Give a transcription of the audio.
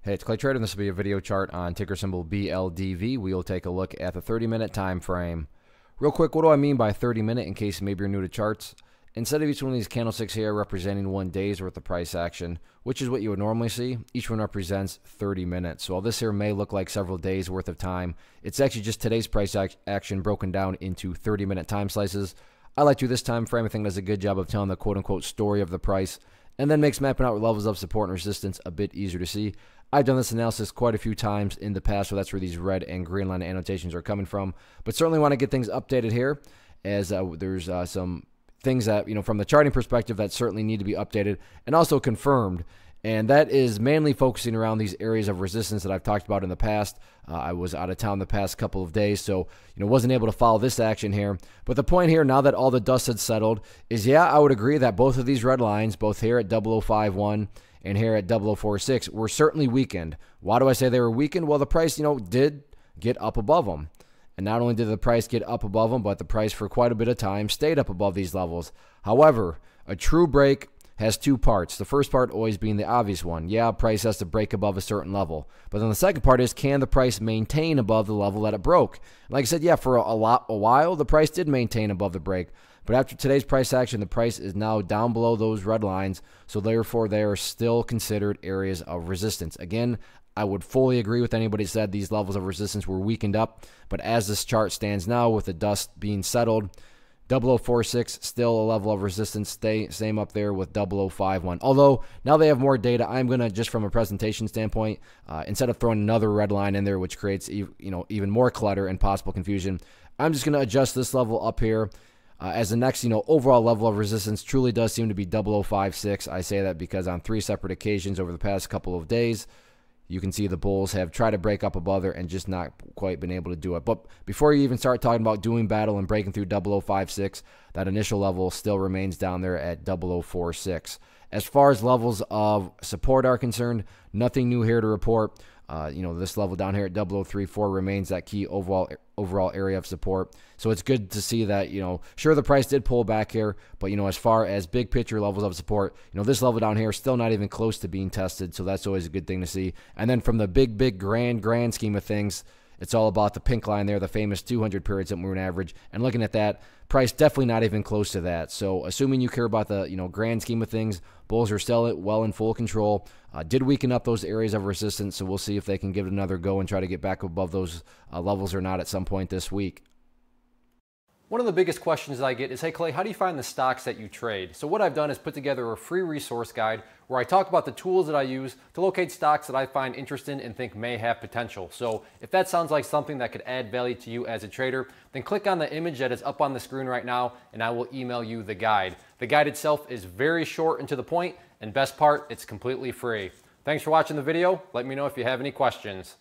Hey, it's Clay Trader, and this will be a video chart on ticker symbol BLDV. We will take a look at the 30-minute time frame. Real quick, what do I mean by 30-minute in case maybe you're new to charts? Instead of each one of these candlesticks here representing 1 day's worth of price action, which is what you would normally see, each one represents 30 minutes. So while this here may look like several days worth of time, it's actually just today's price action broken down into 30-minute time slices. I like to do this time frame. I think it does a good job of telling the quote-unquote story of the price, and then makes mapping out levels of support and resistance a bit easier to see. I've done this analysis quite a few times in the past, so that's where these red and green line annotations are coming from. But certainly want to get things updated here, as there's some things that, from the charting perspective that certainly need to be updated and also confirmed. And that is mainly focusing around these areas of resistance that I've talked about in the past. I was out of town the past couple of days, so wasn't able to follow this action here. But the point here, now that all the dust had settled, is I would agree that both of these red lines, both here at 0051 and here at 0046, were certainly weakened. Why do I say they were weakened? Well, the price, did get up above them. And not only did the price get up above them, but the price for quite a bit of time stayed up above these levels. However, a true break has two parts. The first part always being the obvious one. Yeah, price has to break above a certain level. But then the second part is, can the price maintain above the level that it broke? Like I said, yeah, for a while, the price did maintain above the break. But after today's price action, the price is now down below those red lines. So therefore, they are still considered areas of resistance. Again, I would fully agree with anybody who said these levels of resistance were weakened up. But as this chart stands now, with the dust being settled, 0046 still a level of resistance, same up there with 0051. Although now they have more data, I'm gonna, just from a presentation standpoint, instead of throwing another red line in there, which creates even more clutter and possible confusion, I'm just gonna adjust this level up here as the next overall level of resistance truly does seem to be 0056. I say that because on 3 separate occasions over the past couple of days, you can see the bulls have tried to break up above there and just not quite been able to do it. But before you even start talking about doing battle and breaking through 0056, that initial level still remains down there at 0046. As far as levels of support are concerned, nothing new here to report. This level down here at 0034 remains that key overall area of support. So it's good to see that, sure, the price did pull back here, but, as far as big picture levels of support, this level down here is still not even close to being tested. So that's always a good thing to see. And then from the big, grand scheme of things, it's all about the pink line there, the famous 200 period simple moving average. And looking at that, price definitely not even close to that. So assuming you care about the grand scheme of things, bulls are still well in full control. Did weaken up those areas of resistance, so we'll see if they can give it another go and try to get back above those levels or not at some point this week. One of the biggest questions that I get is, hey Clay, how do you find the stocks that you trade? So what I've done is put together a free resource guide where I talk about the tools that I use to locate stocks that I find interesting and think may have potential. So if that sounds like something that could add value to you as a trader, then click on the image that is up on the screen right now and I will email you the guide. The guide itself is very short and to the point, and best part, it's completely free. Thanks for watching the video. Let me know if you have any questions.